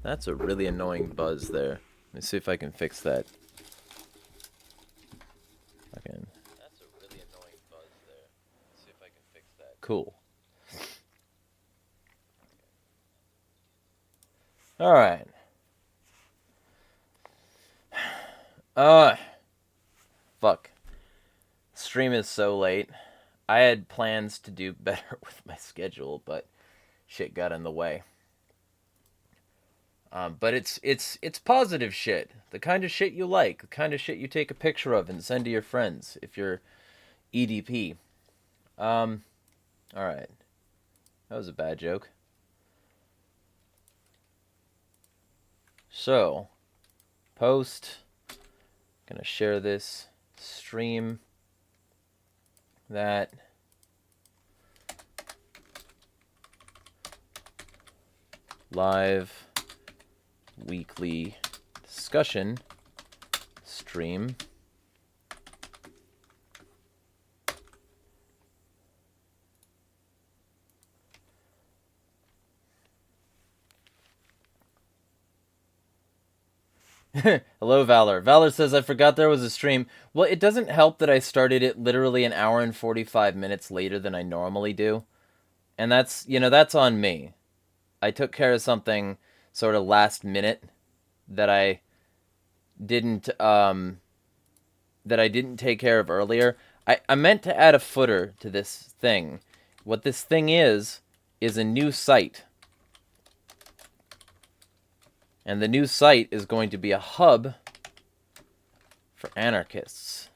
That's a really annoying buzz there. Let me see if I can fix that. Okay. That's a really annoying buzz there. Let's see if I can fix that. Cool. Alright. Fuck. Stream is so late. I had plans to do better with my schedule, but shit got in the way. But it's positive shit. The kind of shit you like. The kind of shit you take a picture of and send to your friends if you're EDP. Alright. That was a bad joke. So, post. Gonna share this stream. That. Live weekly discussion stream. Hello, Valor. Valor says, I forgot there was a stream. Well, it doesn't help that I started it literally an hour and 45 minutes later than I normally do. And that's, that's on me. I took care of something sort of last minute that I didn't take care of earlier. I meant to add a footer to this thing. What this thing is a new site. And the new site is going to be a hub for anarchists.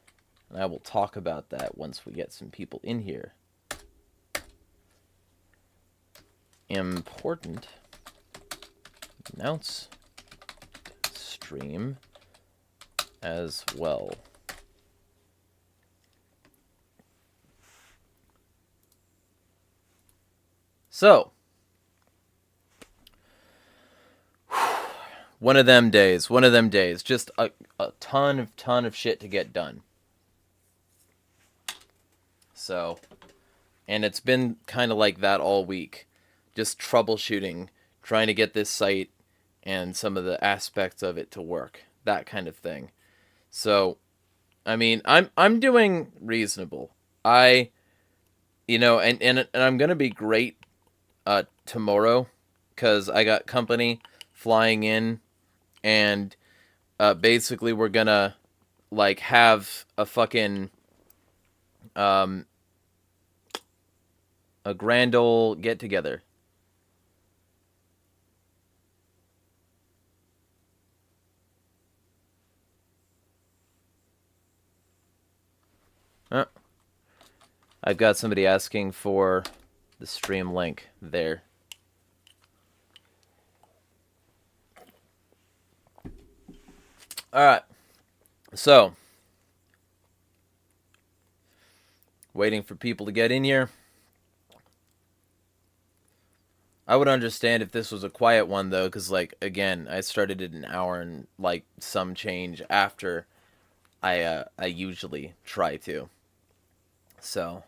And I will talk about that once we get some people in here. Important. Announce stream as well. So, one of them days. Just a ton of shit to get done. So, and it's been kind of like that all week. Just troubleshooting, trying to get this site and some of the aspects of it to work. That kind of thing. So, I mean, I'm doing reasonable. And I'm gonna be great tomorrow, because I got company flying in, and basically we're gonna like have a fucking a grand ol' get together. I've got somebody asking for the stream link there. Alright. So, waiting for people to get in here. I would understand if this was a quiet one, though, because, like, again, I started it an hour and, like, some change after I usually try to. So.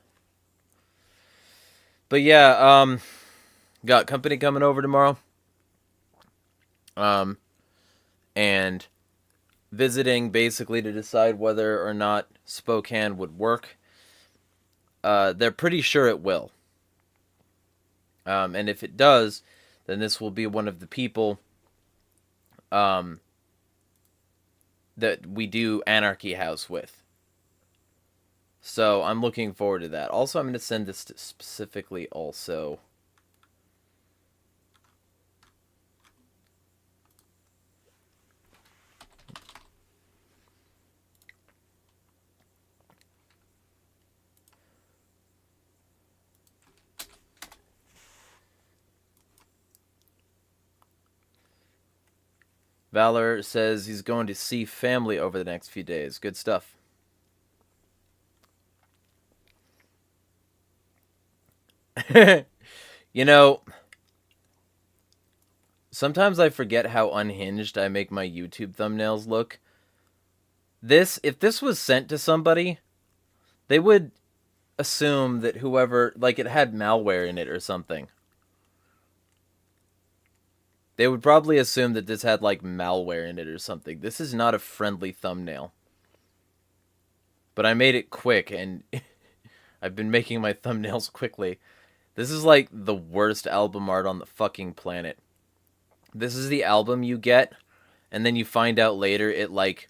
But yeah, got company coming over tomorrow. And visiting basically to decide whether or not Spokane would work. They're pretty sure it will. And if it does, then this will be one of the people that we do Anarchy House with. So I'm looking forward to that. Also, I'm going to send this to specifically also. Valor says he's going to see family over the next few days. Good stuff. You know, sometimes I forget how unhinged I make my YouTube thumbnails look. If this was sent to somebody, they would assume that whoever, like, it had malware in it or something. They would probably assume that this had, like, malware in it or something. This is not a friendly thumbnail. But I made it quick, and I've been making my thumbnails quickly. This is, like, the worst album art on the fucking planet. This is the album you get, and then you find out later it, like,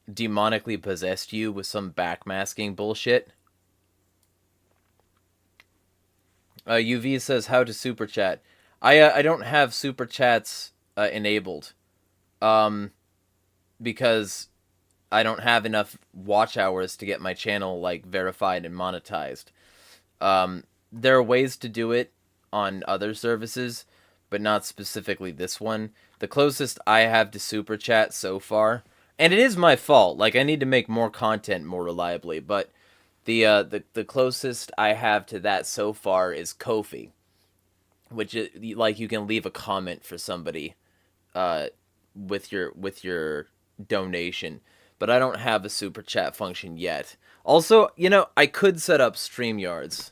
demonically possessed you with some backmasking bullshit. UV says, how to super chat. I don't have super chats enabled. Because I don't have enough watch hours to get my channel, like, verified and monetized. There are ways to do it on other services, but not specifically this one. The closest I have to super chat so far, and it is my fault, like, I need to make more content more reliably, but the closest I have to that so far is Ko-fi, which is, like, you can leave a comment for somebody with your donation, but I don't have a super chat function yet. Also, you know, I could set up StreamYards.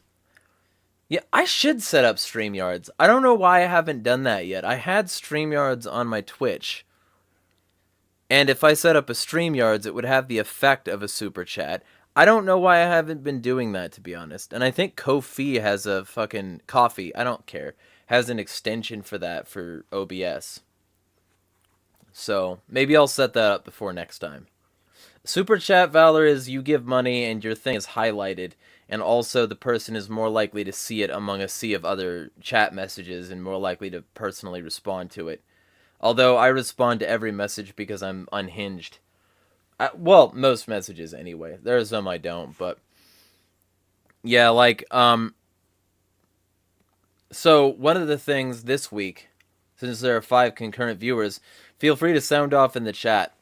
Yeah, I should set up StreamYards. I don't know why I haven't done that yet. I had StreamYards on my Twitch. And if I set up a StreamYards, it would have the effect of a super chat. I don't know why I haven't been doing that, to be honest. And I think Ko-fi has a fucking... Coffee, I don't care. Has an extension for that for OBS. So, maybe I'll set that up before next time. Super chat, Valor, is you give money and your thing is highlighted. And also the person is more likely to see it among a sea of other chat messages and more likely to personally respond to it. Although I respond to every message because I'm unhinged. Well, most messages anyway. There are some I don't, but... Yeah, like, So, one of the things this week, since there are 5 concurrent viewers, feel free to sound off in the chat.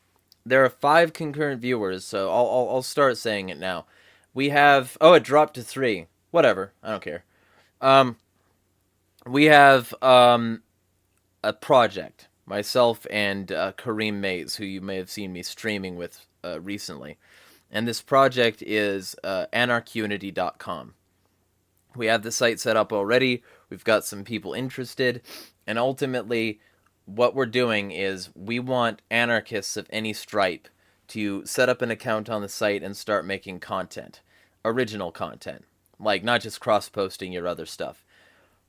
There are 5 concurrent viewers, so I'll start saying it now. We have... Oh, it dropped to 3. Whatever. I don't care. We have a project. Myself and Kareem Mays, who you may have seen me streaming with recently. And this project is anarchunity.com. We have the site set up already. We've got some people interested. And ultimately, what we're doing is we want anarchists of any stripe to set up an account on the site and start making content. Original content. Like, not just cross-posting your other stuff.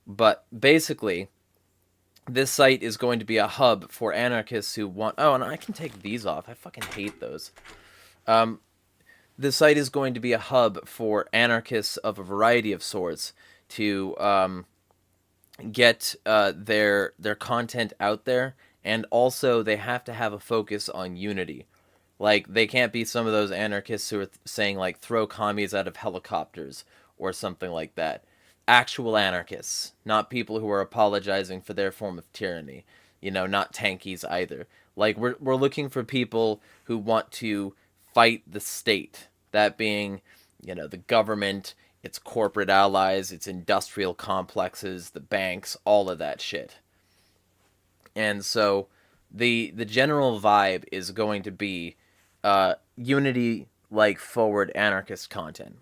But basically, this site is going to be a hub for anarchists who want... Oh, and I can take these off. I fucking hate those. This site is going to be a hub for anarchists of a variety of sorts to get their content out there. And also, they have to have a focus on unity. Like, they can't be some of those anarchists who are saying, like, throw commies out of helicopters or something like that. Actual anarchists, not people who are apologizing for their form of tyranny. You know, not tankies either. Like, we're looking for people who want to fight the state. That being, you know, the government, its corporate allies, its industrial complexes, the banks, all of that shit. And so, the general vibe is going to be unity, like, forward anarchist content.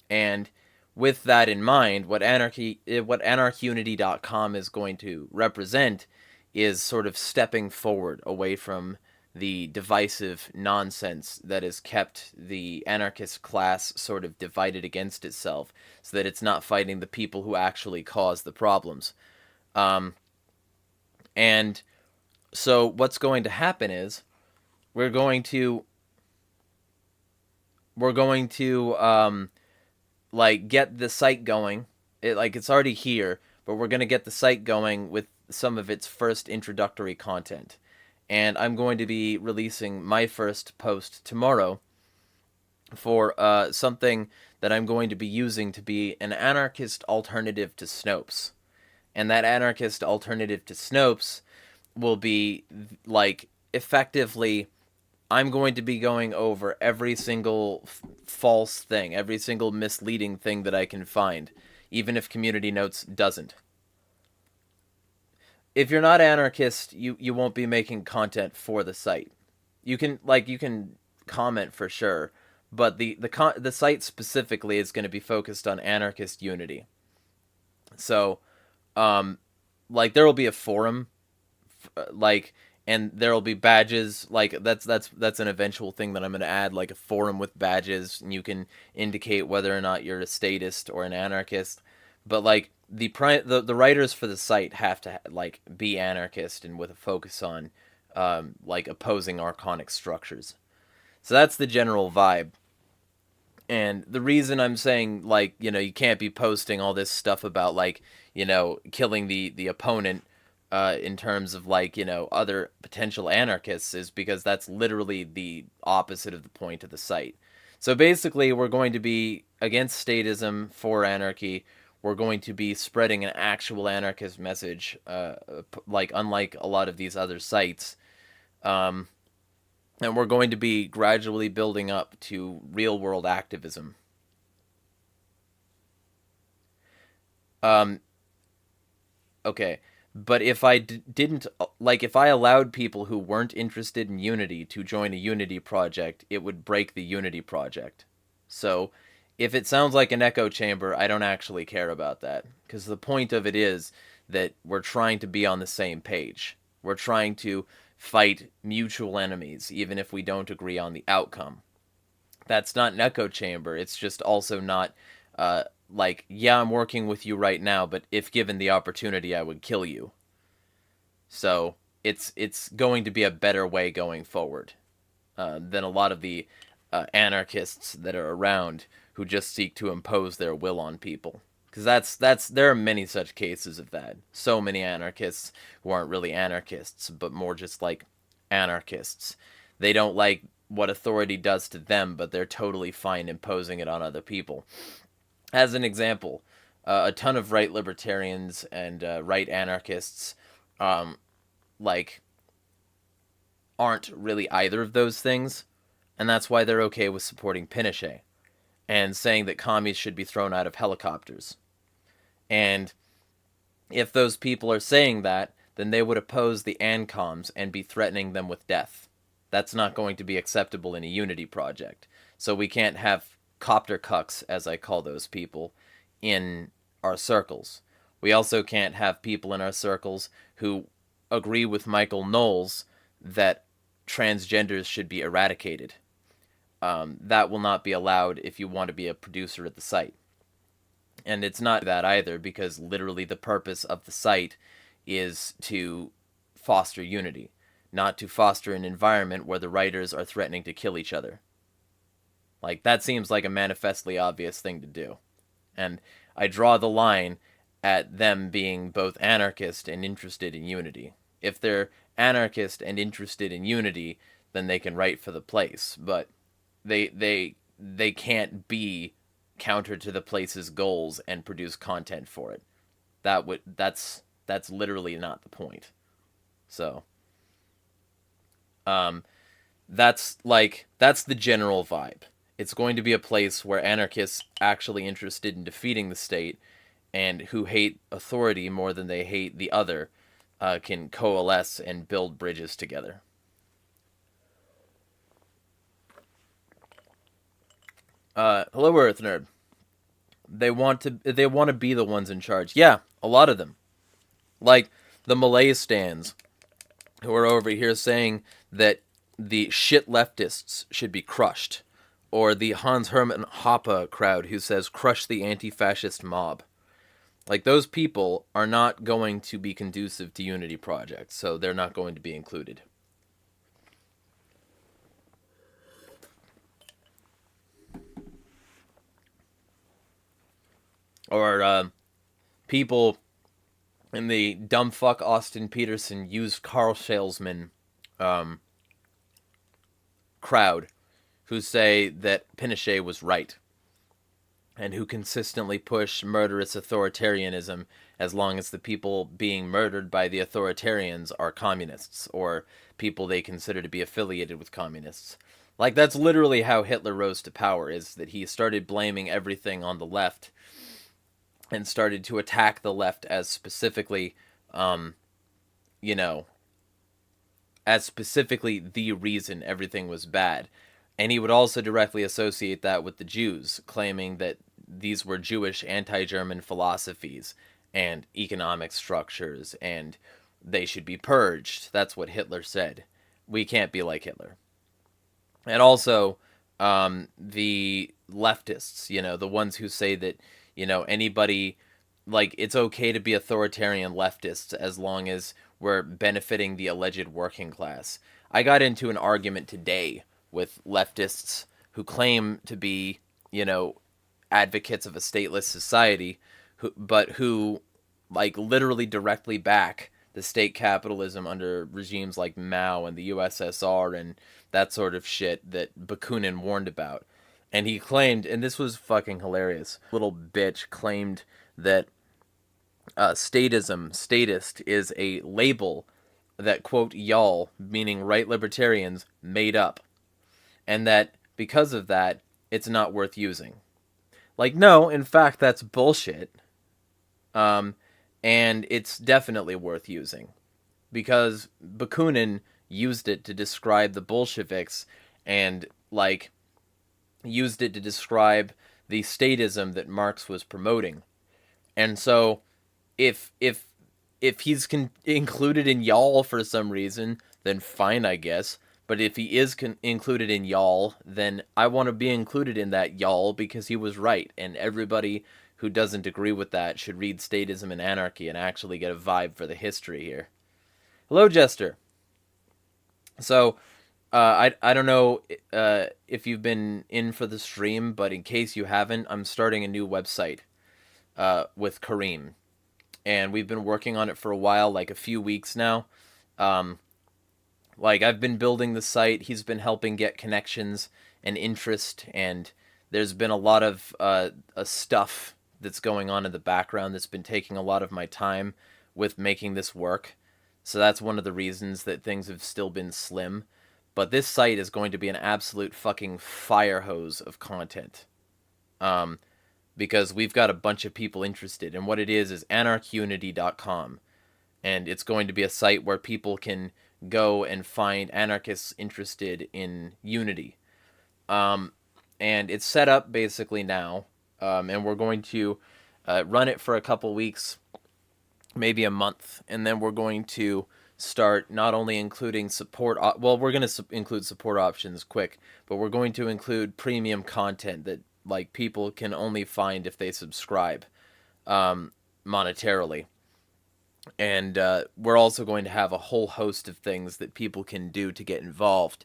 And with that in mind, what anarchunity.com is going to represent is sort of stepping forward away from the divisive nonsense that has kept the anarchist class sort of divided against itself, so that it's not fighting the people who actually cause the problems. And so what's going to happen is we're going to like, get the site going. It's already here, but we're going to get the site going with some of its first introductory content. And I'm going to be releasing my first post tomorrow for something that I'm going to be using to be an anarchist alternative to Snopes. And that anarchist alternative to Snopes will be, like, effectively... I'm going to be going over every single false thing, every single misleading thing that I can find, even if Community Notes doesn't. If you're not anarchist, you won't be making content for the site. You can comment for sure, but the site specifically is going to be focused on anarchist unity. So, like, there will be a forum like, and there'll be badges. Like that's an eventual thing that I'm going to add, like a forum with badges, and you can indicate whether or not you're a statist or an anarchist. But like the writers for the site have to like be anarchist and with a focus on like opposing archonic structures. So that's the general vibe. And the reason I'm saying, like, you can't be posting all this stuff about, like, killing the opponent in terms of, like, other potential anarchists is because that's literally the opposite of the point of the site. So basically, we're going to be against statism, for anarchy. We're going to be spreading an actual anarchist message, like, unlike a lot of these other sites. Um, and we're going to be gradually building up to real-world activism. Um, okay, but if I didn't, like, if I allowed people who weren't interested in Unity to join a Unity project, it would break the Unity project. So, if it sounds like an echo chamber, I don't actually care about that. Because the point of it is that we're trying to be on the same page. We're trying to fight mutual enemies, even if we don't agree on the outcome. That's not an echo chamber. It's just also not like, yeah, I'm working with you right now, but if given the opportunity, I would kill you. So it's going to be a better way going forward than a lot of the anarchists that are around who just seek to impose their will on people. Because there are many such cases of that. So many anarchists who aren't really anarchists, but more just like anarchists. They don't like what authority does to them, but they're totally fine imposing it on other people. As an example, a ton of right libertarians and right anarchists, um, like, aren't really either of those things, and that's why they're okay with supporting Pinochet and saying that commies should be thrown out of helicopters. And if those people are saying that, then they would oppose the ANCOMs and be threatening them with death. That's not going to be acceptable in a Unity project. So we can't have copter cucks, as I call those people, in our circles. We also can't have people in our circles who agree with Michael Knowles that transgenders should be eradicated. That will not be allowed if you want to be a producer at the site. And it's not that either, because literally the purpose of the site is to foster unity, not to foster an environment where the writers are threatening to kill each other. Like, that seems like a manifestly obvious thing to do. And I draw the line at them being both anarchist and interested in unity. If they're anarchist and interested in unity, then they can write for the place. But they can't be counter to the place's goals and produce content for it. That's literally not the point. So that's the general vibe. It's going to be a place where anarchists actually interested in defeating the state and who hate authority more than they hate the other can coalesce and build bridges together. Hello, Earth Nerd. They want to be the ones in charge. Yeah, a lot of them. Like the Malay stands who are over here saying that the shit leftists should be crushed. Or the Hans Hermann Hoppe crowd who says, crush the anti-fascist mob. Like, those people are not going to be conducive to unity projects, so they're not going to be included. Or people in the dumb fuck Austin Peterson used car salesman crowd who say that Pinochet was right and who consistently push murderous authoritarianism as long as the people being murdered by the authoritarians are communists or people they consider to be affiliated with communists. Like, that's literally how Hitler rose to power, is that he started blaming everything on the left and started to attack the left as specifically, as specifically the reason everything was bad. And he would also directly associate that with the Jews, claiming that these were Jewish anti-German philosophies and economic structures and they should be purged. That's what Hitler said. We can't be like Hitler. And also, the leftists, the ones who say that, anybody, like, it's okay to be authoritarian leftists as long as we're benefiting the alleged working class. I got into an argument today with leftists who claim to be, advocates of a stateless society, but who, like, literally directly back the state capitalism under regimes like Mao and the USSR and that sort of shit that Bakunin warned about. And he claimed, and this was fucking hilarious, little bitch claimed that statist, is a label that, quote, y'all, meaning right libertarians, made up. And that because of that, it's not worth using. Like, no, in fact, that's bullshit. And it's definitely worth using. Because Bakunin used it to describe the Bolsheviks and, like, used it to describe the statism that Marx was promoting. And so, if he's included in y'all for some reason, then fine, I guess. But if he is included in y'all, then I want to be included in that y'all because he was right. And everybody who doesn't agree with that should read Statism and Anarchy and actually get a vibe for the history here. Hello, Jester. So, I don't know if you've been in for the stream, but in case you haven't, I'm starting a new website with Kareem. And we've been working on it for a while, like a few weeks now. Like, I've been building the site, he's been helping get connections and interest, and there's been a lot of stuff that's going on in the background that's been taking a lot of my time with making this work. So that's one of the reasons that things have still been slim. But this site is going to be an absolute fucking fire hose of content. Because we've got a bunch of people interested. And what it is anarchunity.com. And it's going to be a site where people can go and find anarchists interested in unity. And it's set up basically now. And we're going to run it for a couple weeks, maybe a month. And then we're going to start not only including support, we're going to include support options quick, but we're going to include premium content that, like, people can only find if they subscribe monetarily. And we're also going to have a whole host of things that people can do to get involved,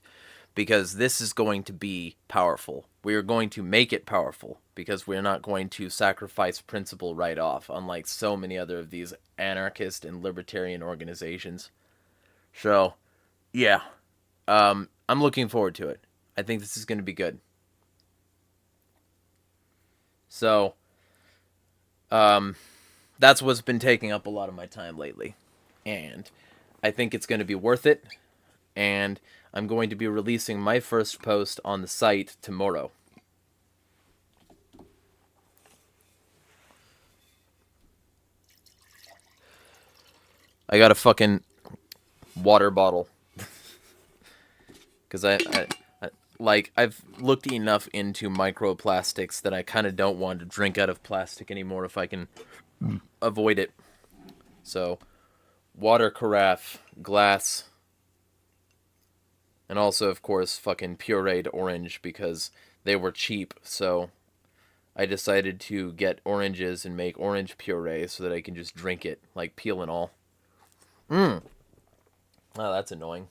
because this is going to be powerful. We are going to make it powerful, because we're not going to sacrifice principle right off, unlike so many other of these anarchist and libertarian organizations. So, yeah, I'm looking forward to it. I think this is going to be good. So, that's what's been taking up a lot of my time lately. And I think it's going to be worth it. And I'm going to be releasing my first post on the site tomorrow. I got a fucking water bottle. Because I've looked enough into microplastics that I kind of don't want to drink out of plastic anymore if I can avoid it. So, water carafe, glass, and also, of course, fucking pureed orange because they were cheap. So, I decided to get oranges and make orange puree so that I can just drink it, like peel and all. Oh, that's annoying.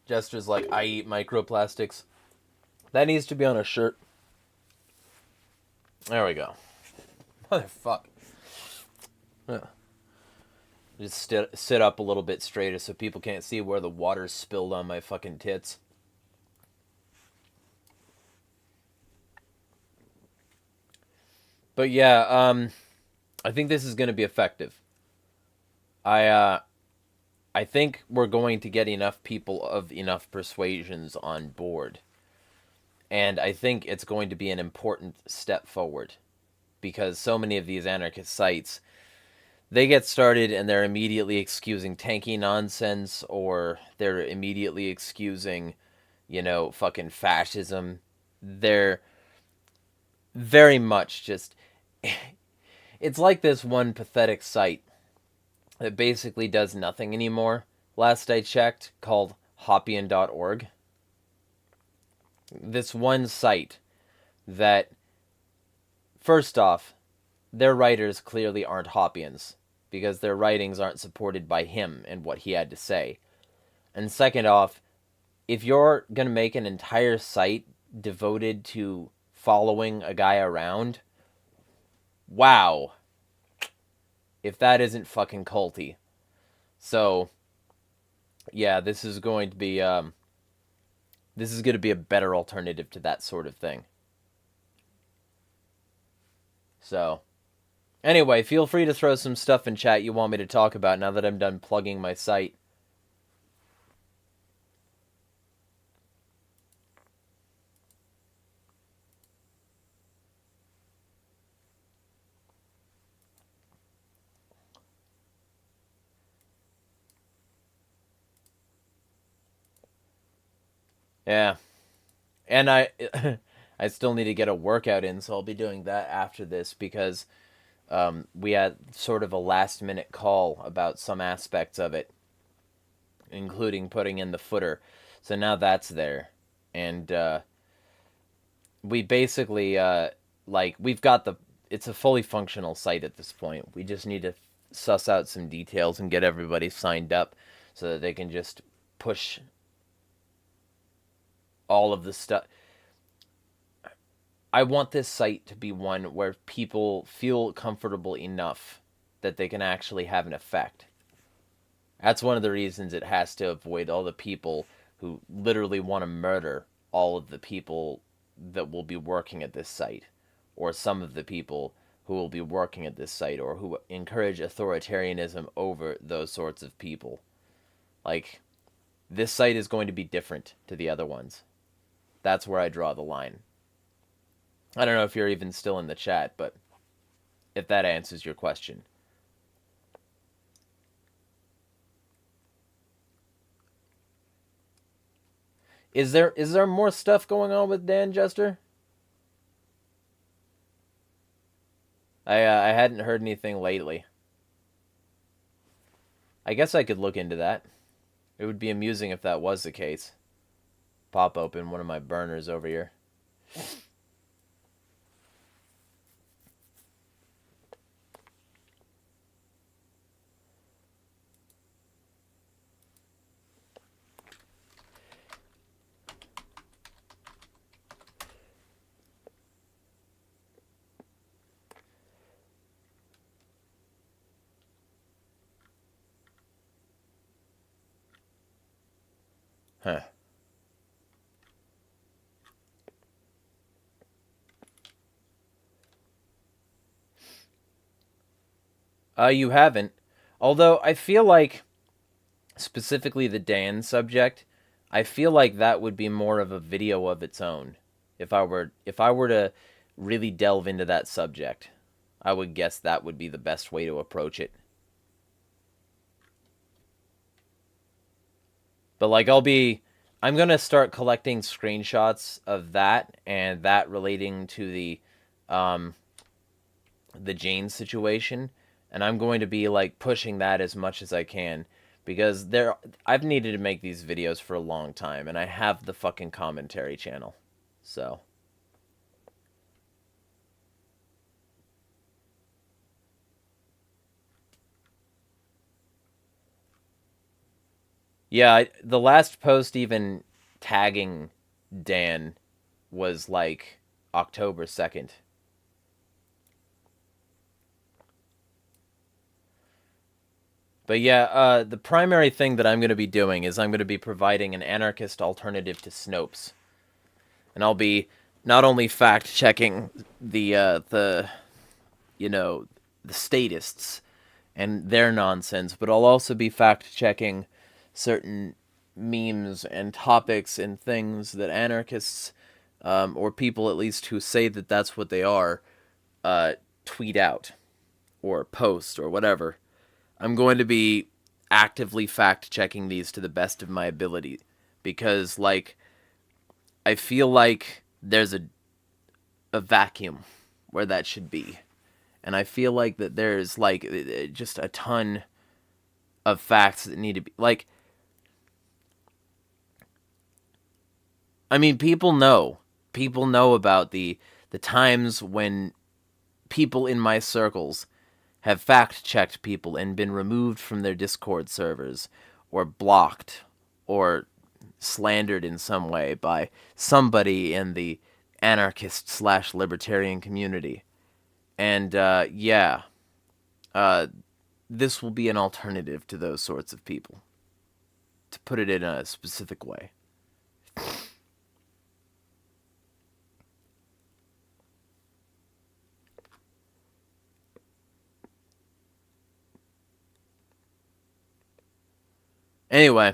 Jester's like, I eat microplastics. That needs to be on a shirt. There we go. Motherfuck. Just sit up a little bit straighter so people can't see where the water's spilled on my fucking tits. But yeah, I think this is going to be effective. I think we're going to get enough people of enough persuasions on board. And I think it's going to be an important step forward. Because so many of these anarchist sites, they get started and they're immediately excusing tanky nonsense, or they're immediately excusing, fucking fascism. They're very much just... It's like this one pathetic site that basically does nothing anymore, last I checked, called Hoppian.org. This one site that, first off, their writers clearly aren't Hoppians, because their writings aren't supported by him and what he had to say. And second off, if you're going to make an entire site devoted to following a guy around, wow. If that isn't fucking culty. So, yeah, this is going to be a better alternative to that sort of thing. So, anyway, feel free to throw some stuff in chat you want me to talk about now that I'm done plugging my site. Yeah. And I I still need to get a workout in, so I'll be doing that after this, because we had sort of a last-minute call about some aspects of it, including putting in the footer. So now that's there. And we basically, we've got it's a fully functional site at this point. We just need to suss out some details and get everybody signed up so that they can just push all of the stuff. I want this site to be one where people feel comfortable enough that they can actually have an effect. That's one of the reasons it has to avoid all the people who literally want to murder all of the people that will be working at this site, or some of the people who will be working at this site, or who encourage authoritarianism over those sorts of people. Like, this site is going to be different to the other ones. That's where I draw the line. I don't know if you're even still in the chat, but if that answers your question. Is there more stuff going on with Dan Jester? I hadn't heard anything lately. I guess I could look into that. It would be amusing if that was the case. Pop open one of my burners over here. Huh. You haven't. Although I feel like, specifically the Dan subject, I feel like that would be more of a video of its own. If I were to really delve into that subject, I would guess that would be the best way to approach it. But like, I'm gonna start collecting screenshots of that, and that relating to the Jane situation, and I'm going to be like pushing that as much as I can, because I've needed to make these videos for a long time, and I have the fucking commentary channel. So yeah, the last post even tagging Dan was like October 2nd. But yeah, the primary thing that I'm going to be doing is I'm going to be providing an anarchist alternative to Snopes. And I'll be not only fact-checking the statists and their nonsense, but I'll also be fact-checking certain memes and topics and things that anarchists, or people at least who say that that's what they are, tweet out or post or whatever. I'm going to be actively fact-checking these to the best of my ability. Because, like, I feel like there's a vacuum where that should be. And I feel like that there's, like, just a ton of facts that need to be... Like, I mean, people know. People know about the times when people in my circles have fact-checked people and been removed from their Discord servers, or blocked, or slandered in some way by somebody in the anarchist/libertarian community. And, yeah, this will be an alternative to those sorts of people, to put it in a specific way. Anyway,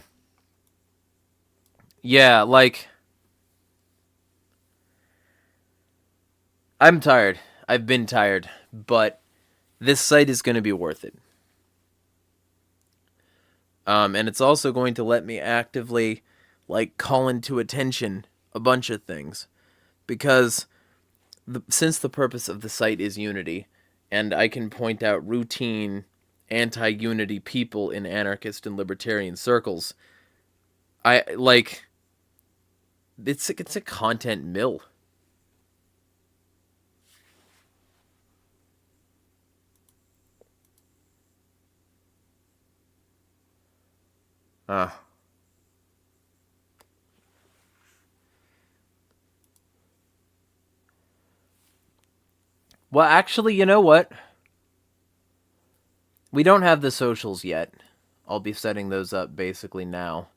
yeah, like, I'm tired. I've been tired, but this site is going to be worth it. And it's also going to let me actively, like, call into attention a bunch of things. Because since the purpose of the site is unity, and I can point out routine anti-unity people in anarchist and libertarian circles, I, like, it's a content mill. Well, actually, you know what? We don't have the socials yet. I'll be setting those up basically now.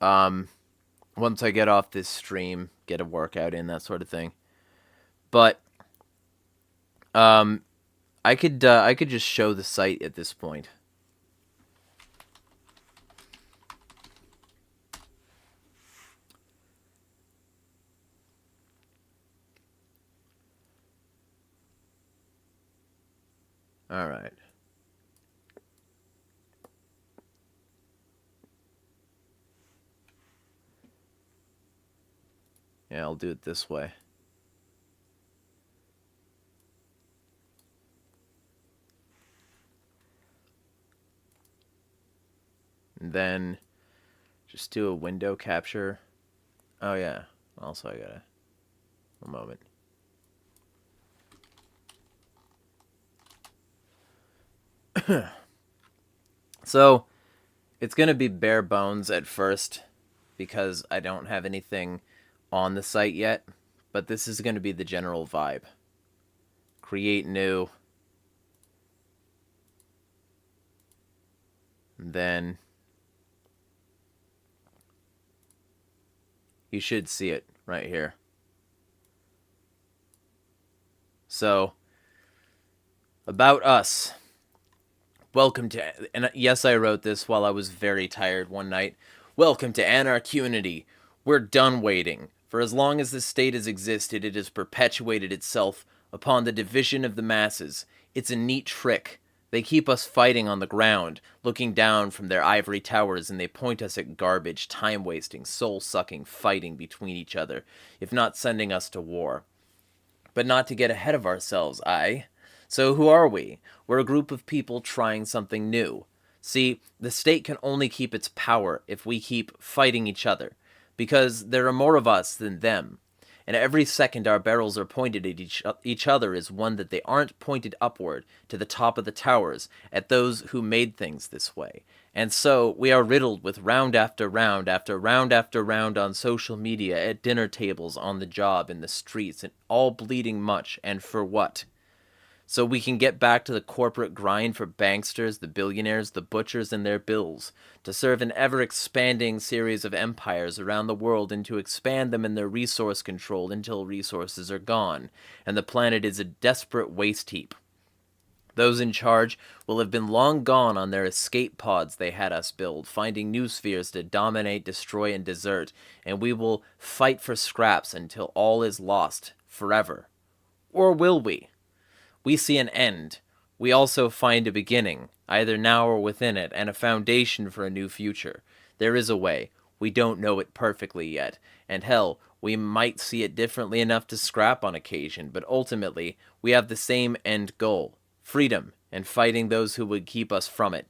Once I get off this stream, get a workout in, that sort of thing. But, I could just show the site at this point. Alright. Yeah, I'll do it this way. And then just do a window capture. Oh yeah. Also I gotta... a moment. So, it's gonna be bare bones at first, because I don't have anything on the site yet, but this is gonna be the general vibe. Create new. And then you should see it right here. So, about us. Welcome to... And yes, I wrote this while I was very tired one night. Welcome to Anarchunity. We're done waiting. For as long as this state has existed, it has perpetuated itself upon the division of the masses. It's a neat trick. They keep us fighting on the ground, looking down from their ivory towers, and they point us at garbage, time-wasting, soul-sucking fighting between each other, if not sending us to war. But not to get ahead of ourselves, aye? So who are we? We're a group of people trying something new. See, the state can only keep its power if we keep fighting each other, because there are more of us than them. And every second our barrels are pointed at each other is one that they aren't pointed upward to the top of the towers at those who made things this way. And so we are riddled with round after round after round after round on social media, at dinner tables, on the job, in the streets, and all bleeding much, and for what? So we can get back to the corporate grind for banksters, the billionaires, the butchers, and their bills, to serve an ever-expanding series of empires around the world, and to expand them in their resource control until resources are gone, and the planet is a desperate waste heap. Those in charge will have been long gone on their escape pods they had us build, finding new spheres to dominate, destroy, and desert, and we will fight for scraps until all is lost, forever. Or will we? We see an end. We also find a beginning, either now or within it, and a foundation for a new future. There is a way. We don't know it perfectly yet, and hell, we might see it differently enough to scrap on occasion, but ultimately, we have the same end goal: freedom, and fighting those who would keep us from it.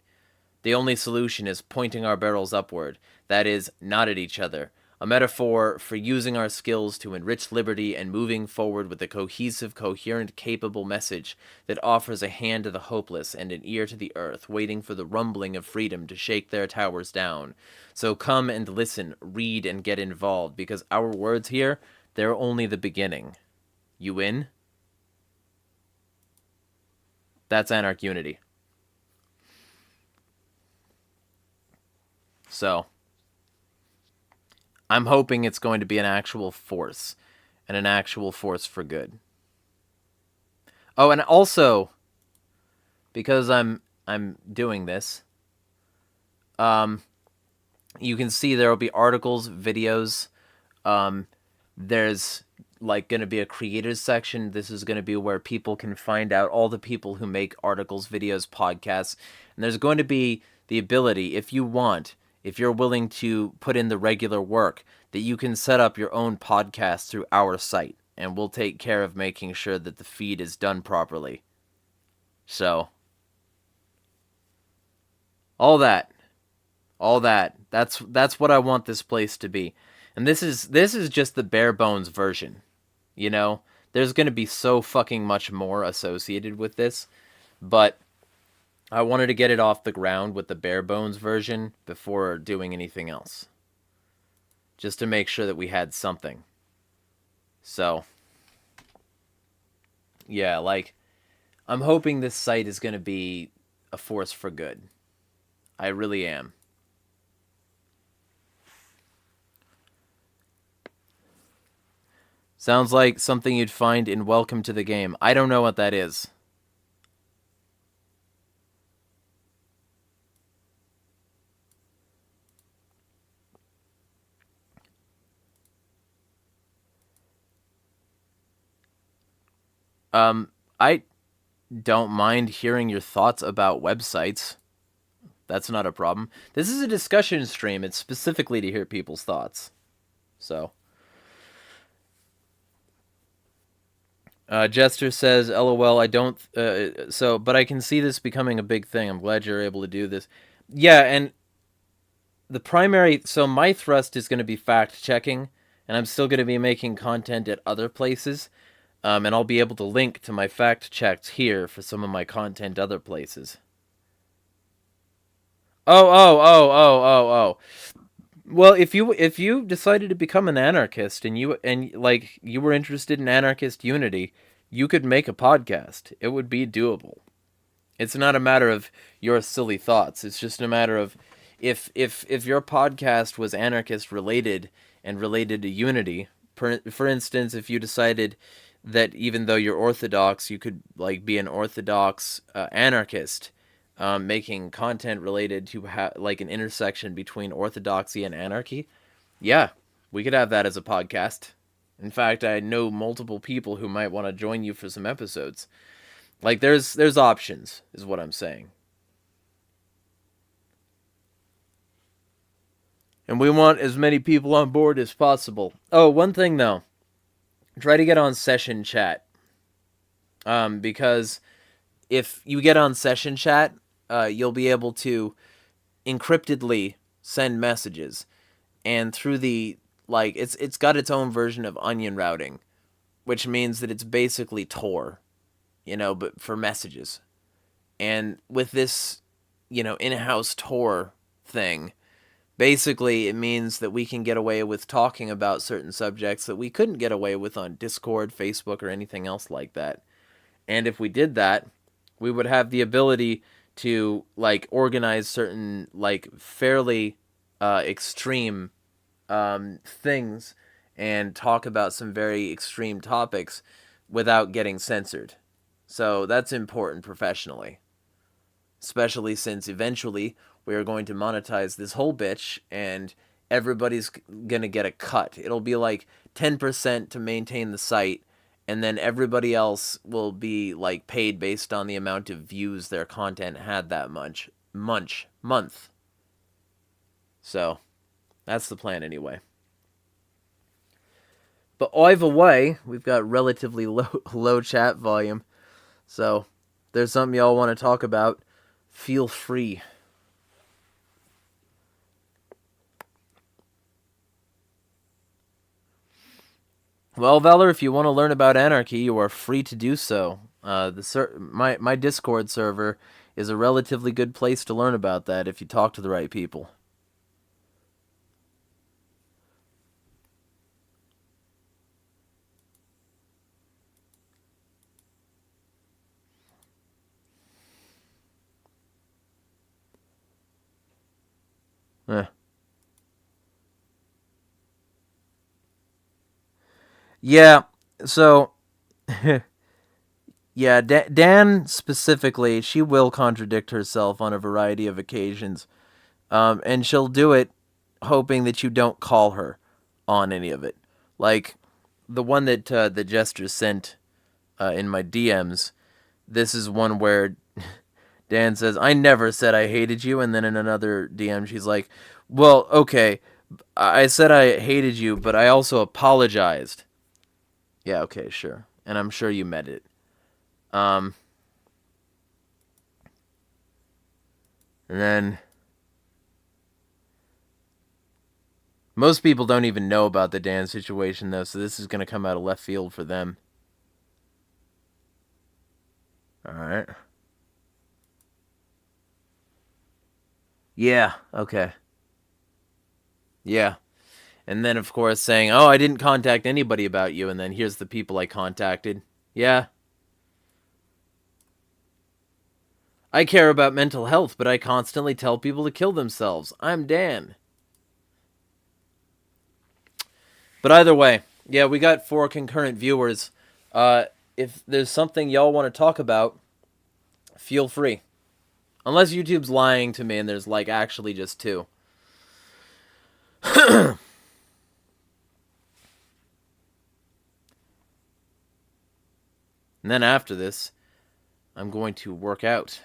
The only solution is pointing our barrels upward, that is, not at each other, a metaphor for using our skills to enrich liberty and moving forward with a cohesive, coherent, capable message that offers a hand to the hopeless and an ear to the earth, waiting for the rumbling of freedom to shake their towers down. So come and listen, read, and get involved, because our words here, they're only the beginning. You in? That's Anarch Unity. So, I'm hoping it's going to be an actual force, and an actual force for good. Oh, and also, because I'm doing this, you can see there will be articles, videos. There's like going to be a creators section. This is going to be where people can find out all the people who make articles, videos, podcasts. And there's going to be the ability, if you want, if you're willing to put in the regular work, that you can set up your own podcast through our site. And we'll take care of making sure that the feed is done properly. So, all that. That's what I want this place to be. And this is just the bare bones version. You know, there's going to be so fucking much more associated with this, but I wanted to get it off the ground with the bare bones version before doing anything else. Just to make sure that we had something. So, yeah, like, I'm hoping this site is going to be a force for good. I really am. Sounds like something you'd find in Welcome to the Game. I don't know what that is. I don't mind hearing your thoughts about websites. That's not a problem. This is a discussion stream. It's specifically to hear people's thoughts. So. Jester says, LOL, I don't, but I can see this becoming a big thing. I'm glad you're able to do this. Yeah, and so my thrust is going to be fact-checking, and I'm still going to be making content at other places, and I'll be able to link to my fact-checks here for some of my content other places. Oh. Well, if you decided to become an anarchist and you were interested in anarchist unity, you could make a podcast. It would be doable. It's not a matter of your silly thoughts. It's just a matter of if your podcast was anarchist related and related to unity. For instance, if you decided that even though you're orthodox, you could like be an orthodox anarchist. Making content related to like an intersection between orthodoxy and anarchy. Yeah, we could have that as a podcast. In fact, I know multiple people who might want to join you for some episodes. Like, there's options, is what I'm saying. And we want as many people on board as possible. Oh, one thing though. Try to get on session chat. Because if you get on session chat, you'll be able to encryptedly send messages, and through the it's got its own version of onion routing, which means that it's basically Tor, but for messages. And with this, in-house Tor thing, basically it means that we can get away with talking about certain subjects that we couldn't get away with on Discord, Facebook, or anything else like that. And if we did that, we would have the ability to organize certain fairly extreme things and talk about some very extreme topics without getting censored. So that's important professionally, especially since eventually we are going to monetize this whole bitch and everybody's gonna get a cut. It'll be like 10% to maintain the site, and then everybody else will be like paid based on the amount of views their content had that month. So that's the plan anyway. But either way, we've got relatively low chat volume. So if there's something y'all want to talk about, feel free. Well, Valor, if you want to learn about anarchy, you are free to do so. My Discord server is a relatively good place to learn about that if you talk to the right people. Yeah, so yeah, Dan specifically, she will contradict herself on a variety of occasions, and she'll do it hoping that you don't call her on any of it. Like the one that the Jester sent in my DMs. This is one where Dan says, "I never said I hated you," and then in another DM, she's like, "Well, okay, I said I hated you, but I also apologized." Yeah, okay, sure. And I'm sure you meant it. And then most people don't even know about the Dan situation, though, so this is going to come out of left field for them. Alright. Yeah, okay. Yeah. And then, of course, saying, "Oh, I didn't contact anybody about you," and then here's the people I contacted. Yeah. I care about mental health, but I constantly tell people to kill themselves. I'm Dan. But either way, yeah, we got 4 concurrent viewers. If there's something y'all want to talk about, feel free. Unless YouTube's lying to me and there's, like, actually just 2. And then after this, I'm going to work out.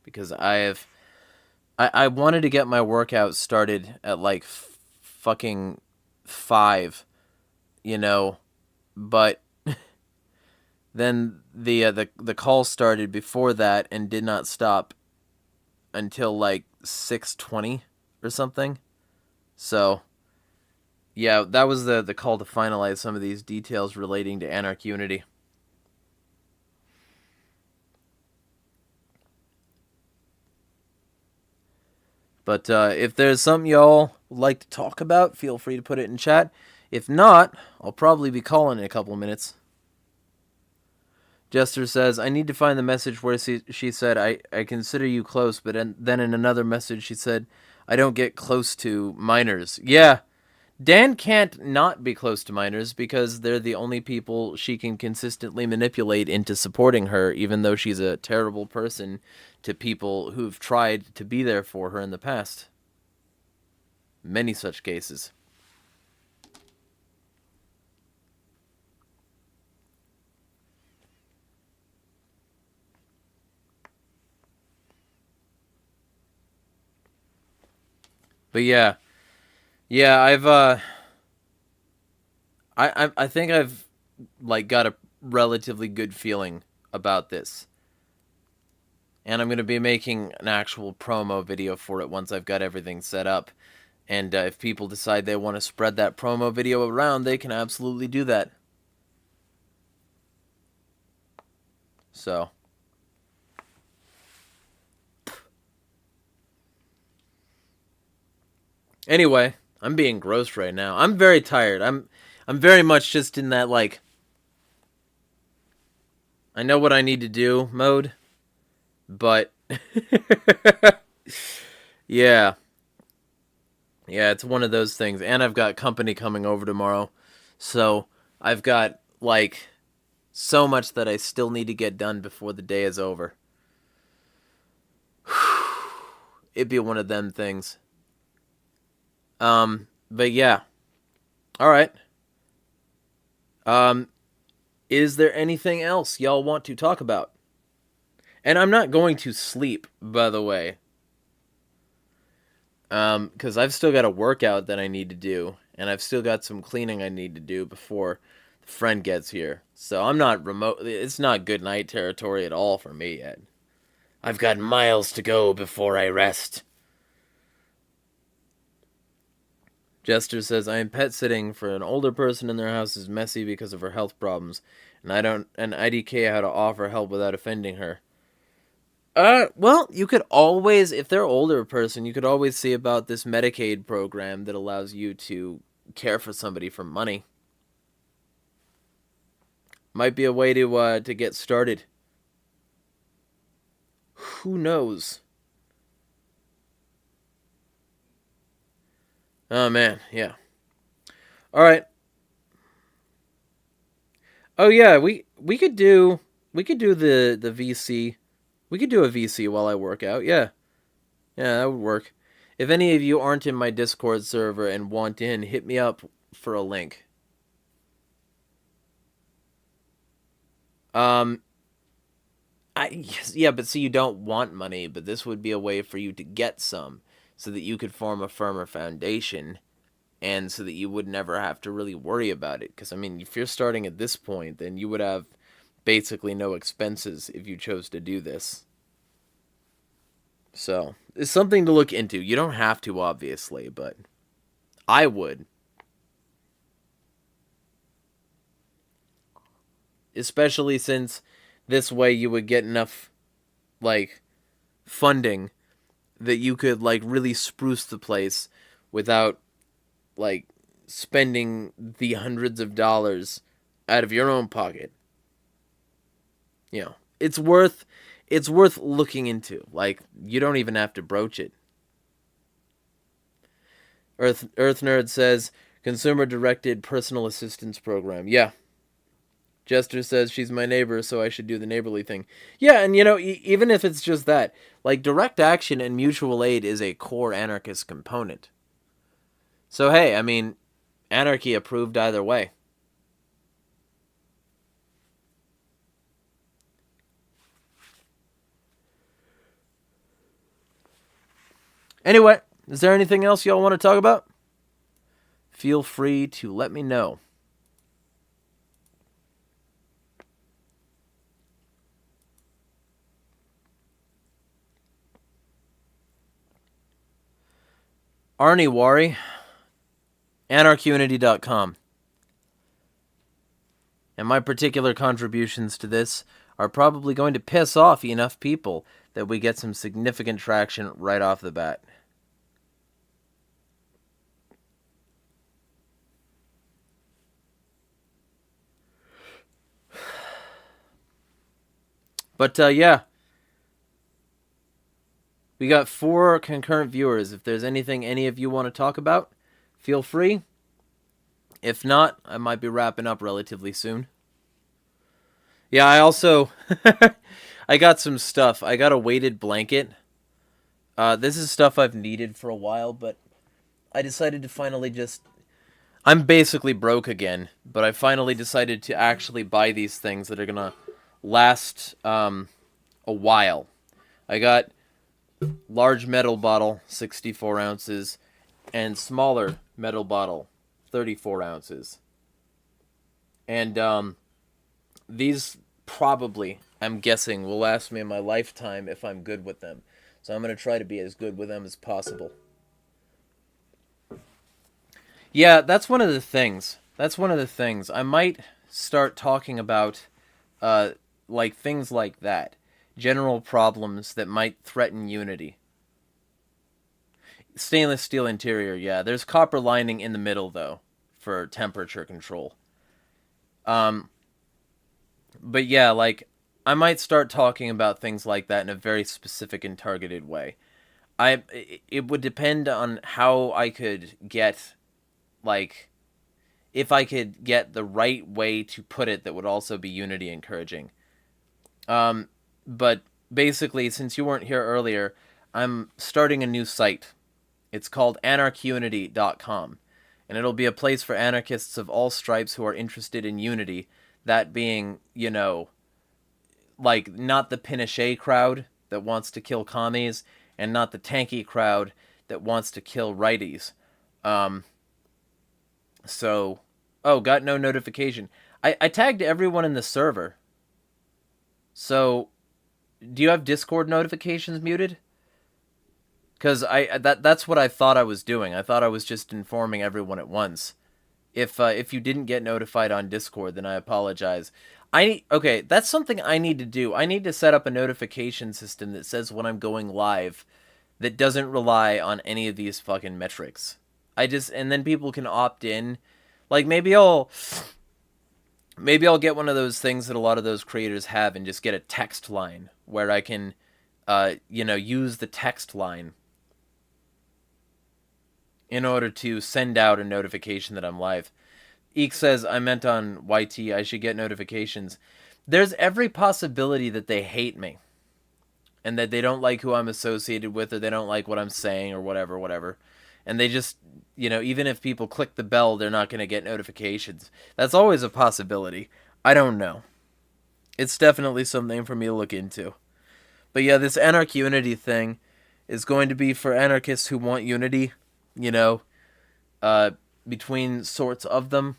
Because I wanted to get my workout started at, like, fucking 5, you know, but then the call started before that and did not stop until like 6:20 or something. So yeah, that was the call to finalize some of these details relating to Anarch Unity. But if there's something y'all would like to talk about, feel free to put it in chat. If not, I'll probably be calling in a couple of minutes. Jester says, "I need to find the message where she said, I consider you close," but then in another message she said, "I don't get close to minors." Yeah, Dan can't not be close to minors because they're the only people she can consistently manipulate into supporting her, even though she's a terrible person to people who've tried to be there for her in the past. Many such cases. But yeah, I think I've like got a relatively good feeling about this, and I'm gonna be making an actual promo video for it once I've got everything set up. And if people decide they want to spread that promo video around, they can absolutely do that. So. Anyway, I'm being gross right now. I'm very tired. I'm very much just in that, like, I know what I need to do mode. But, yeah. Yeah, it's one of those things. And I've got company coming over tomorrow. So, I've got, like, so much that I still need to get done before the day is over. It'd be one of them things. But yeah. Alright. Is there anything else y'all want to talk about? And I'm not going to sleep, by the way. Because I've still got a workout that I need to do, and I've still got some cleaning I need to do before the friend gets here. So I'm not remote. It's not good night territory at all for me yet. I've got miles to go before I rest. Jester says, I am pet sitting for an older person in their house is messy because of her health problems, and I don't an IDK how to offer help without offending her. Well, you could always, if they're an older person, you could always see about this Medicaid program that allows you to care for somebody for money. Might be a way to get started. Who knows? Oh man, yeah. All right. Oh yeah, we could do the VC. We could do a VC while I work out. Yeah. Yeah, that would work. If any of you aren't in my Discord server and want in, hit me up for a link. Yeah, but see, you don't want money, but this would be a way for you to get some, so that you could form a firmer foundation, and so that you would never have to really worry about it. Because, I mean, if you're starting at this point, then you would have basically no expenses if you chose to do this. So, it's something to look into. You don't have to, obviously, but I would. Especially since this way you would get enough, like, funding that you could, like, really spruce the place without, like, spending the hundreds of dollars out of your own pocket. You know, it's worth looking into. Like, you don't even have to broach it. Earth Nerd says, consumer-directed personal assistance program. Yeah. Jester says, she's my neighbor, so I should do the neighborly thing. Yeah, and you know, even if it's just that, like, direct action and mutual aid is a core anarchist component. So hey, I mean, anarchy approved either way. Anyway, is there anything else y'all want to talk about? Feel free to let me know. Arnie Wari, anarchunity.com. And my particular contributions to this are probably going to piss off enough people that we get some significant traction right off the bat. But yeah, we got 4 concurrent viewers. If there's anything any of you want to talk about, feel free. If not, I might be wrapping up relatively soon. Yeah, I also I got some stuff. I got a weighted blanket. This is stuff I've needed for a while, but I decided to finally just... I'm basically broke again, but I finally decided to actually buy these things that are gonna last a while. I got large metal bottle, 64 ounces, and smaller metal bottle, 34 ounces. And these probably, I'm guessing, will last me in my lifetime if I'm good with them. So I'm going to try to be as good with them as possible. Yeah, that's one of the things. I might start talking about like things like that. General problems that might threaten unity. Stainless steel interior, yeah. There's copper lining in the middle, though, for temperature control. But yeah, like, I might start talking about things like that in a very specific and targeted way. It would depend on how I could get, like, if I could get the right way to put it that would also be unity encouraging. But basically, since you weren't here earlier, I'm starting a new site. It's called anarchunity.com, and it'll be a place for anarchists of all stripes who are interested in unity That being, like, not the Pinochet crowd that wants to kill commies, and not the tanky crowd that wants to kill righties. Um, so, oh, got no notification. I tagged everyone in the server. So, do you have Discord notifications muted? Because that's what I thought I was doing. I thought I was just informing everyone at once. If you didn't get notified on Discord, then I apologize. Okay, that's something I need to do. I need to set up a notification system that says when I'm going live that doesn't rely on any of these fucking metrics. And then people can opt in. Like, maybe I'll get one of those things that a lot of those creators have and just get a text line where I can use the text line in order to send out a notification that I'm live. Eek says, I meant on YT, I should get notifications. There's every possibility that they hate me. And that they don't like who I'm associated with, or they don't like what I'm saying, or whatever. And they just, even if people click the bell, they're not going to get notifications. That's always a possibility. I don't know. It's definitely something for me to look into. But yeah, this anarch unity thing is going to be for anarchists who want unity, between sorts of them.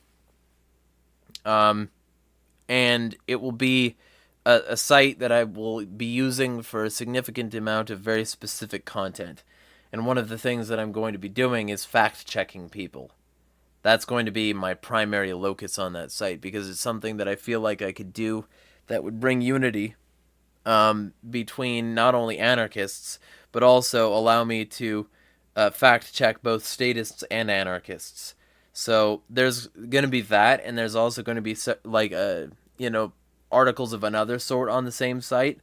And it will be a site that I will be using for a significant amount of very specific content. And one of the things that I'm going to be doing is fact-checking people. That's going to be my primary locus on that site, because it's something that I feel like I could do that would bring unity between not only anarchists, but also allow me to fact-check both statists and anarchists. So there's going to be that, and there's also going to be articles of another sort on the same site.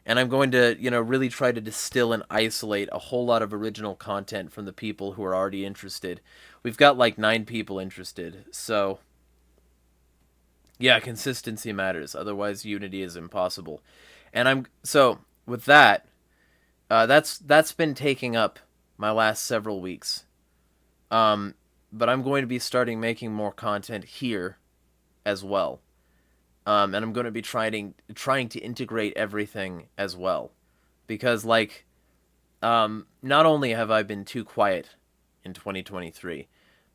And I'm going to, really try to distill and isolate a whole lot of original content from the people who are already interested. We've got like 9 people interested, so yeah, consistency matters. Otherwise, unity is impossible. And so with that, that's been taking up my last several weeks. But I'm going to be starting making more content here as well. And I'm going to be trying to integrate everything as well. Because, not only have I been too quiet in 2023,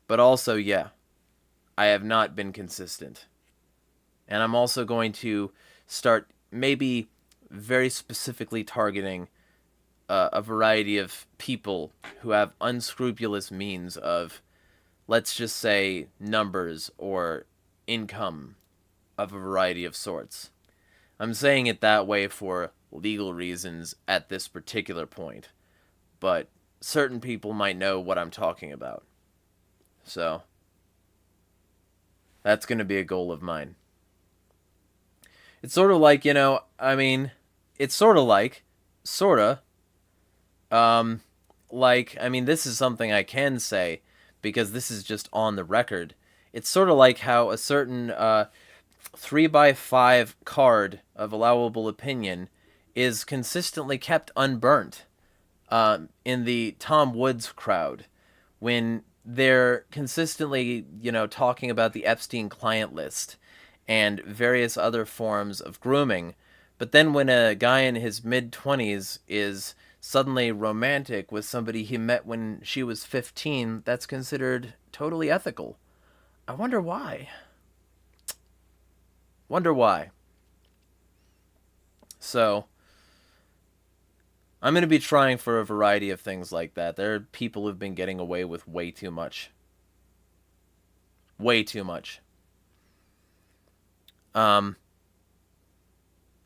but also, yeah, I have not been consistent. And I'm also going to start maybe very specifically targeting a variety of people who have unscrupulous means of, let's just say, numbers or income of a variety of sorts. I'm saying it that way for legal reasons at this particular point, but certain people might know what I'm talking about. So, that's going to be a goal of mine. It's sort of like, it's sort of like, this is something I can say, because this is just on the record. It's sort of like how a certain 3x5 card of allowable opinion is consistently kept unburnt in the Tom Woods crowd when they're consistently, talking about the Epstein client list and various other forms of grooming. But then when a guy in his mid-20s is suddenly romantic with somebody he met when she was 15, that's considered totally ethical. I wonder why. So, I'm going to be trying for a variety of things like that. There are people who've been getting away with way too much. Way too much. But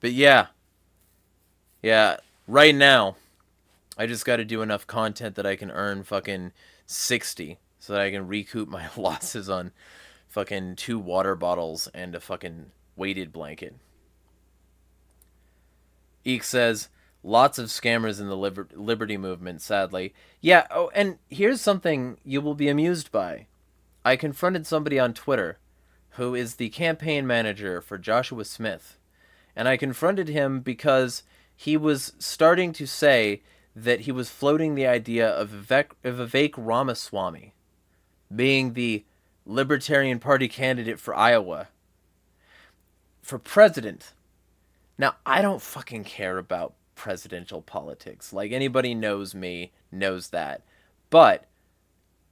yeah. Yeah, right now, I just got to do enough content that I can earn fucking 60 so that I can recoup my losses on fucking 2 water bottles and a fucking weighted blanket. Eek says, lots of scammers in the liberty movement, sadly. Yeah, oh, and here's something you will be amused by. I confronted somebody on Twitter who is the campaign manager for Joshua Smith. And I confronted him because he was starting to say that he was floating the idea of Vivek Ramaswamy being the Libertarian Party candidate for Iowa. for president. Now, I don't fucking care about presidential politics. Like, anybody knows me knows that. But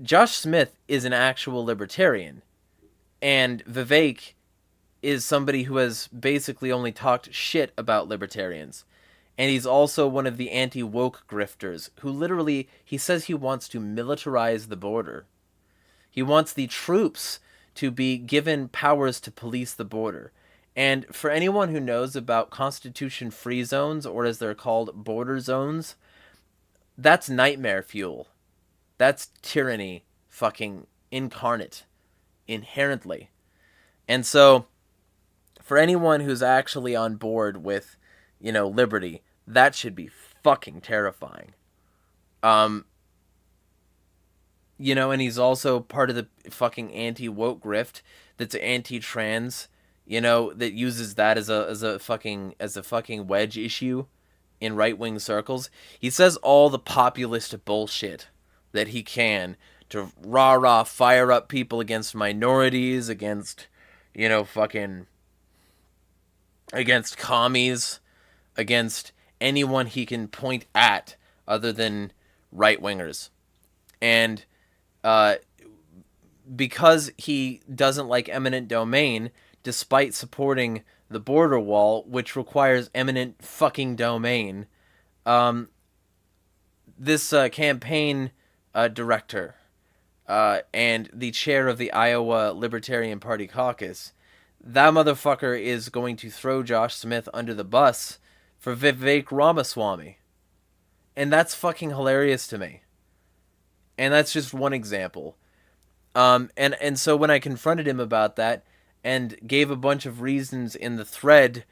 Josh Smith is an actual libertarian. And Vivek is somebody who has basically only talked shit about libertarians. And he's also one of the anti-woke grifters who literally, he says he wants to militarize the border. He wants the troops to be given powers to police the border. And for anyone who knows about constitution-free zones, or as they're called, border zones, that's nightmare fuel. That's tyranny fucking incarnate, inherently. And so, for anyone who's actually on board with, liberty, that should be fucking terrifying. And he's also part of the fucking anti-woke grift that's anti-trans, that uses that as a fucking wedge issue in right-wing circles. He says all the populist bullshit that he can to rah-rah fire up people against minorities, against, against commies, against anyone he can point at other than right-wingers. And because he doesn't like eminent domain, despite supporting the border wall, which requires eminent fucking domain, this campaign director and the chair of the Iowa Libertarian Party caucus, that motherfucker is going to throw Josh Smith under the bus for Vivek Ramaswamy. And that's fucking hilarious to me. And that's just one example. And so when I confronted him about that and gave a bunch of reasons in the thread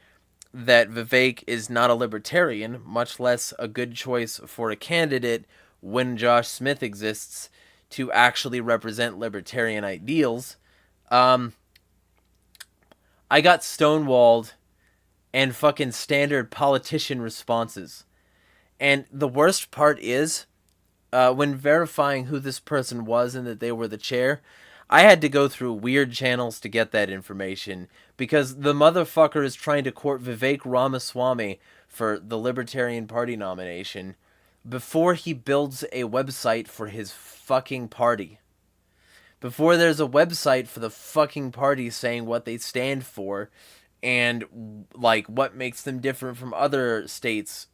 that Vivek is not a libertarian, much less a good choice for a candidate when Josh Smith exists to actually represent libertarian ideals, I got stonewalled and fucking standard politician responses. And the worst part is, when verifying who this person was and that they were the chair, I had to go through weird channels to get that information, because the motherfucker is trying to court Vivek Ramaswamy for the Libertarian Party nomination before he builds a website for his fucking party. Before there's a website for the fucking party saying what they stand for and, like, what makes them different from other states'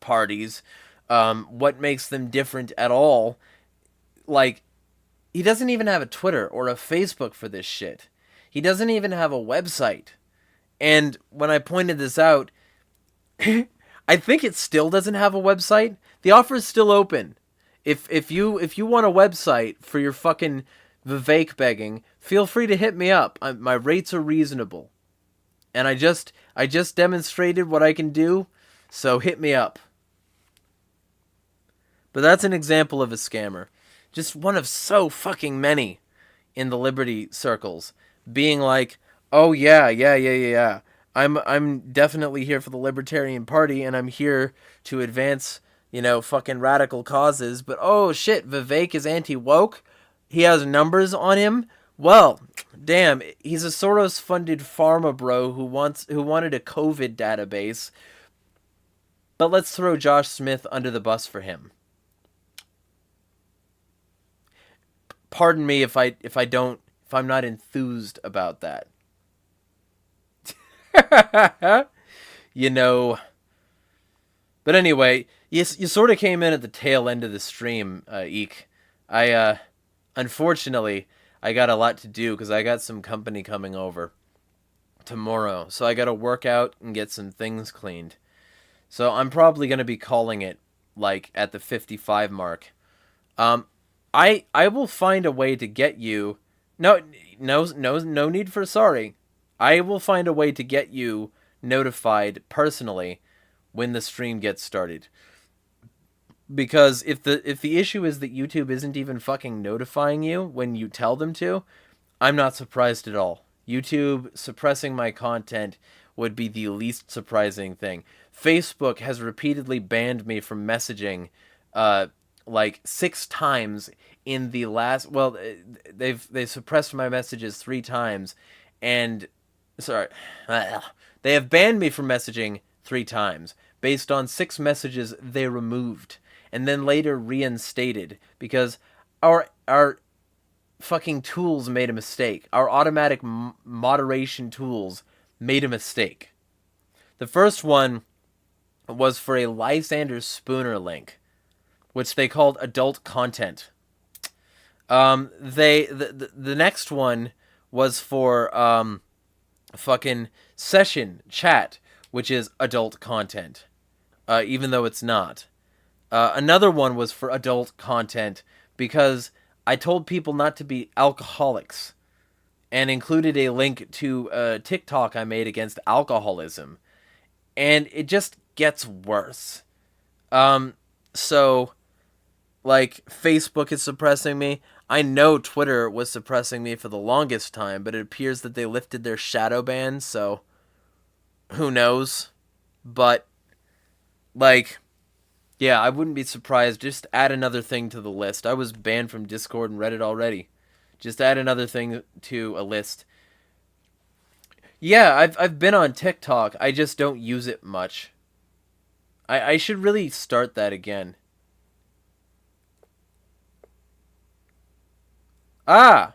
parties, what makes them different at all. Like, he doesn't even have a Twitter or a Facebook for this shit. He doesn't even have a website. And when I pointed this out, I think it still doesn't have a website. The offer is still open. If you want a website for your fucking Vivek begging, feel free to hit me up. My rates are reasonable. And I just demonstrated what I can do, so hit me up. But that's an example of a scammer. Just one of so fucking many in the liberty circles. Being like, oh yeah. I'm definitely here for the Libertarian Party, and I'm here to advance, fucking radical causes. But oh shit, Vivek is anti-woke? He has numbers on him? Well, damn, he's a Soros-funded pharma bro who wanted a COVID database. But let's throw Josh Smith under the bus for him. Pardon me if I'm not enthused about that. But anyway, you sort of came in at the tail end of the stream, Eek. Unfortunately, I got a lot to do because I got some company coming over tomorrow. So I got to work out and get some things cleaned. So I'm probably going to be calling it, like, at the 55 mark. I will find a way to get you... No need for sorry. I will find a way to get you notified personally when the stream gets started. Because if the issue is that YouTube isn't even fucking notifying you when you tell them to, I'm not surprised at all. YouTube suppressing my content would be the least surprising thing. Facebook has repeatedly banned me from messaging like 6 times in the last... Well, they suppressed my messages 3 times, and Sorry. They have banned me from messaging 3 times, based on 6 messages they removed, and then later reinstated, because our fucking tools made a mistake. Our automatic moderation tools made a mistake. The first one was for a Lysander Spooner link, which they called adult content. The next one was for fucking session chat, which is adult content, even though it's not. Another one was for adult content because I told people not to be alcoholics, and included a link to a TikTok I made against alcoholism, and it just gets worse. So, like, Facebook is suppressing me. I know Twitter was suppressing me for the longest time, but it appears that they lifted their shadow ban, so who knows? But, like, yeah, I wouldn't be surprised. Just add another thing to the list. I was banned from Discord and Reddit already. Just add another thing to a list. Yeah, I've been on TikTok. I just don't use it much. I should really start that again. Ah!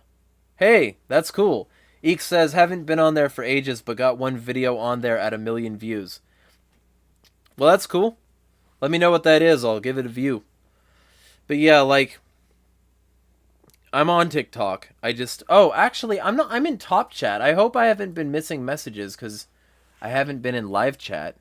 Hey, that's cool. Eek says, haven't been on there for ages, but got one video on there at 1 million views. Well, that's cool. Let me know what that is. I'll give it a view. But yeah, like, I'm on TikTok. Oh, actually, I'm in Top Chat. I hope I haven't been missing messages, because I haven't been in live chat.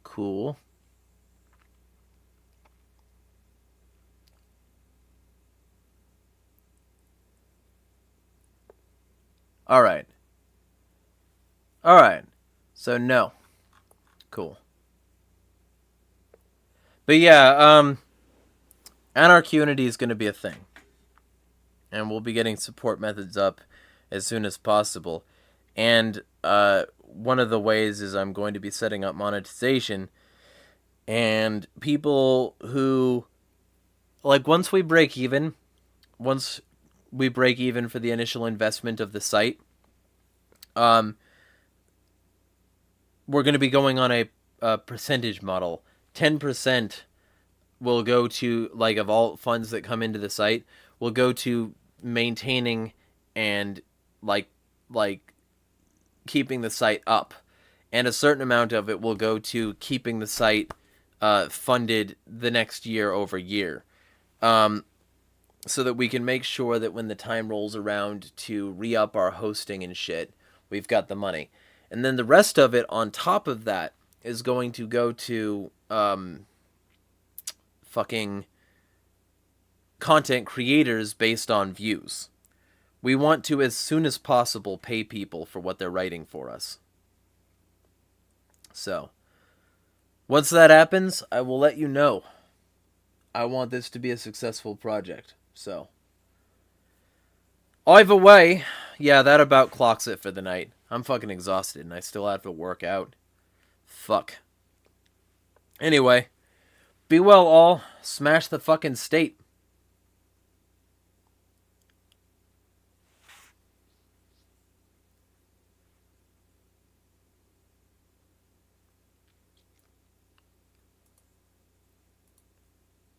Cool. Alright. Alright. So, no. Cool. But yeah, Anarchunity is going to be a thing. And we'll be getting support methods up as soon as possible. And, one of the ways is I'm going to be setting up monetization. And people who, like, once we break even for the initial investment of the site, we're going to be going on a percentage model. 10% will go to, like, of all funds that come into the site, will go to maintaining and, like keeping the site up. And a certain amount of it will go to keeping the site funded the next year over year. So that we can make sure that when the time rolls around to re-up our hosting and shit, we've got the money. And then the rest of it on top of that is going to go to fucking content creators based on views. We want to, as soon as possible, pay people for what they're writing for us. So, once that happens, I will let you know. I want this to be a successful project. So, either way, yeah, that about clocks it for the night. I'm fucking exhausted and I still have to work out. Fuck. Anyway, be well all. Smash the fucking state.